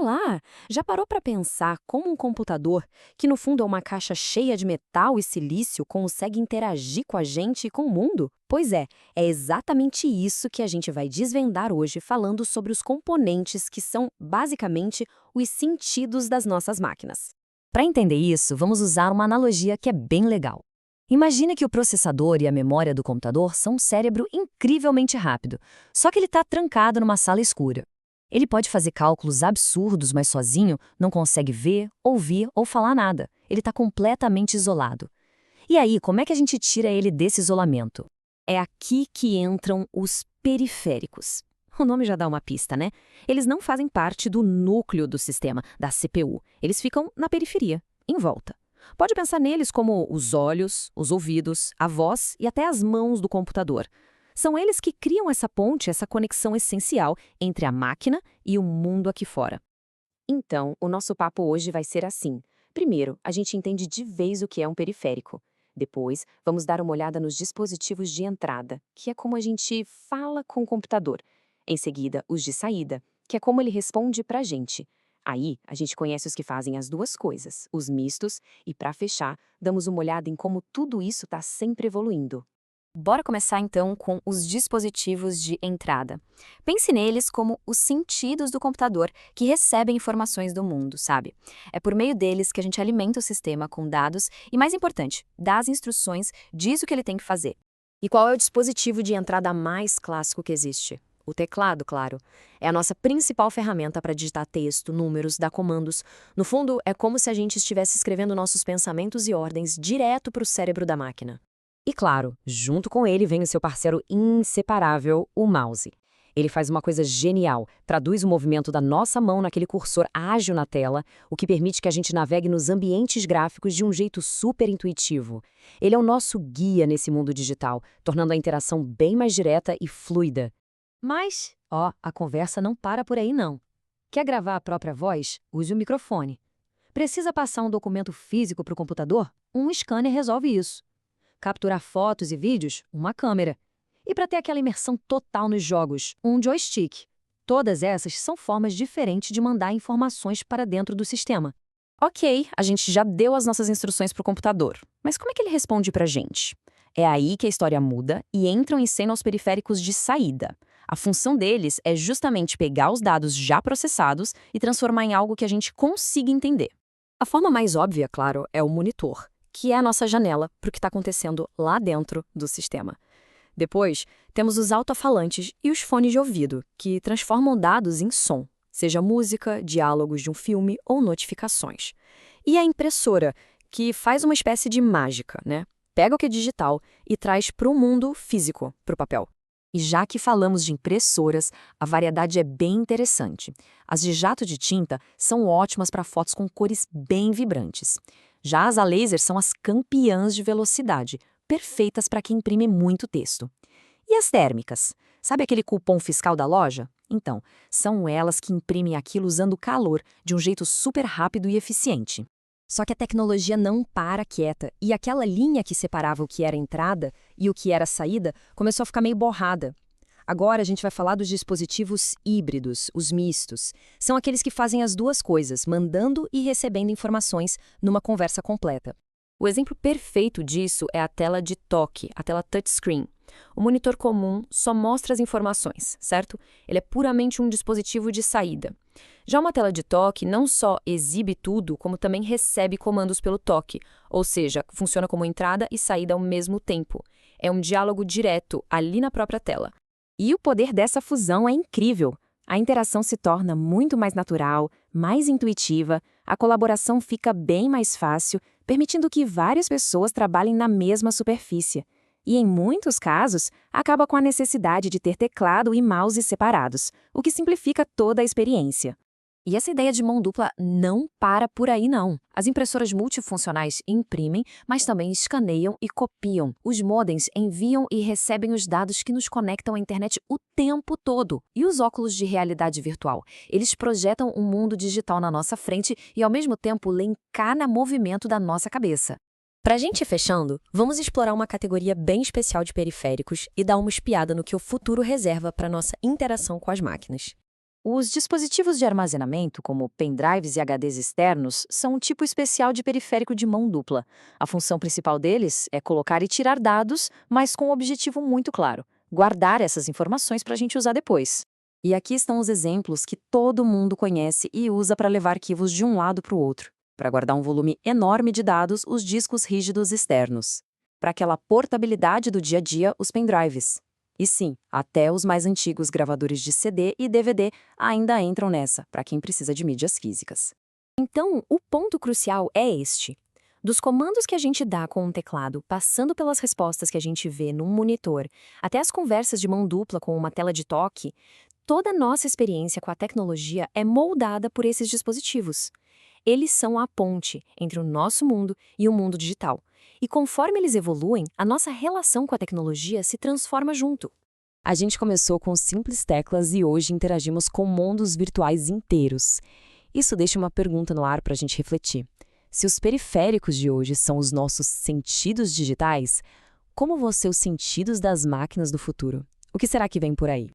Olá! Já parou para pensar como um computador, que no fundo é uma caixa cheia de metal e silício, consegue interagir com a gente e com o mundo? Pois é exatamente isso que a gente vai desvendar hoje falando sobre os componentes que são, basicamente, os sentidos das nossas máquinas. Para entender isso, vamos usar uma analogia que é bem legal. Imagine que o processador e a memória do computador são um cérebro incrivelmente rápido, só que ele está trancado numa sala escura. Ele pode fazer cálculos absurdos, mas sozinho não consegue ver, ouvir ou falar nada. Ele está completamente isolado. E aí, como é que a gente tira ele desse isolamento? É aqui que entram os periféricos. O nome já dá uma pista, né? Eles não fazem parte do núcleo do sistema, da CPU. Eles ficam na periferia, em volta. Pode pensar neles como os olhos, os ouvidos, a voz e até as mãos do computador. São eles que criam essa ponte, essa conexão essencial entre a máquina e o mundo aqui fora. Então, o nosso papo hoje vai ser assim. Primeiro, a gente entende de vez o que é um periférico. Depois, vamos dar uma olhada nos dispositivos de entrada, que é como a gente fala com o computador. Em seguida, os de saída, que é como ele responde pra gente. Aí, a gente conhece os que fazem as duas coisas, os mistos, e para fechar, damos uma olhada em como tudo isso está sempre evoluindo. Bora começar então com os dispositivos de entrada. Pense neles como os sentidos do computador que recebem informações do mundo, sabe? É por meio deles que a gente alimenta o sistema com dados e, mais importante, dá as instruções, diz o que ele tem que fazer. E qual é o dispositivo de entrada mais clássico que existe? O teclado, claro. É a nossa principal ferramenta para digitar texto, números, dar comandos. No fundo, é como se a gente estivesse escrevendo nossos pensamentos e ordens direto para o cérebro da máquina. E claro, junto com ele vem o seu parceiro inseparável, o mouse. Ele faz uma coisa genial, traduz o movimento da nossa mão naquele cursor ágil na tela, o que permite que a gente navegue nos ambientes gráficos de um jeito super intuitivo. Ele é o nosso guia nesse mundo digital, tornando a interação bem mais direta e fluida. Mas, a conversa não para por aí não. Quer gravar a própria voz? Use o microfone. Precisa passar um documento físico para o computador? Um scanner resolve isso. Capturar fotos e vídeos, uma câmera. E para ter aquela imersão total nos jogos, um joystick. Todas essas são formas diferentes de mandar informações para dentro do sistema. Ok, a gente já deu as nossas instruções para o computador, mas como é que ele responde para a gente? É aí que a história muda e entram em cena os periféricos de saída. A função deles é justamente pegar os dados já processados e transformar em algo que a gente consiga entender. A forma mais óbvia, claro, é o monitor, que é a nossa janela para o que está acontecendo lá dentro do sistema. Depois, temos os alto-falantes e os fones de ouvido, que transformam dados em som, seja música, diálogos de um filme ou notificações. E a impressora, que faz uma espécie de mágica, né? Pega o que é digital e traz para o mundo físico, para o papel. E já que falamos de impressoras, a variedade é bem interessante. As de jato de tinta são ótimas para fotos com cores bem vibrantes. Já as a laser são as campeãs de velocidade, perfeitas para quem imprime muito texto. E as térmicas? Sabe aquele cupom fiscal da loja? Então, são elas que imprimem aquilo usando calor de um jeito super rápido e eficiente. Só que a tecnologia não para quieta, e aquela linha que separava o que era entrada e o que era saída começou a ficar meio borrada. Agora a gente vai falar dos dispositivos híbridos, os mistos. São aqueles que fazem as duas coisas, mandando e recebendo informações numa conversa completa. O exemplo perfeito disso é a tela de toque, a tela touchscreen. O monitor comum só mostra as informações, certo? Ele é puramente um dispositivo de saída. Já uma tela de toque não só exibe tudo, como também recebe comandos pelo toque, ou seja, funciona como entrada e saída ao mesmo tempo. É um diálogo direto, ali na própria tela. E o poder dessa fusão é incrível. A interação se torna muito mais natural, mais intuitiva, a colaboração fica bem mais fácil, permitindo que várias pessoas trabalhem na mesma superfície. E, em muitos casos, acaba com a necessidade de ter teclado e mouse separados, o que simplifica toda a experiência. E essa ideia de mão dupla não para por aí, não. As impressoras multifuncionais imprimem, mas também escaneiam e copiam. Os modems enviam e recebem os dados que nos conectam à internet o tempo todo. E os óculos de realidade virtual? Eles projetam um mundo digital na nossa frente e, ao mesmo tempo, leem cada movimento da nossa cabeça. Para a gente ir fechando, vamos explorar uma categoria bem especial de periféricos e dar uma espiada no que o futuro reserva para nossa interação com as máquinas. Os dispositivos de armazenamento, como pendrives e HDs externos, são um tipo especial de periférico de mão dupla. A função principal deles é colocar e tirar dados, mas com um objetivo muito claro: guardar essas informações para a gente usar depois. E aqui estão os exemplos que todo mundo conhece e usa para levar arquivos de um lado para o outro. Para guardar um volume enorme de dados, os discos rígidos externos. Para aquela portabilidade do dia a dia, os pendrives. E sim, até os mais antigos gravadores de CD e DVD ainda entram nessa, para quem precisa de mídias físicas. Então, o ponto crucial é este. Dos comandos que a gente dá com um teclado, passando pelas respostas que a gente vê num monitor, até as conversas de mão dupla com uma tela de toque, toda a nossa experiência com a tecnologia é moldada por esses dispositivos. Eles são a ponte entre o nosso mundo e o mundo digital. E conforme eles evoluem, a nossa relação com a tecnologia se transforma junto. A gente começou com simples teclas e hoje interagimos com mundos virtuais inteiros. Isso deixa uma pergunta no ar para a gente refletir. Se os periféricos de hoje são os nossos sentidos digitais, como vão ser os sentidos das máquinas do futuro? O que será que vem por aí?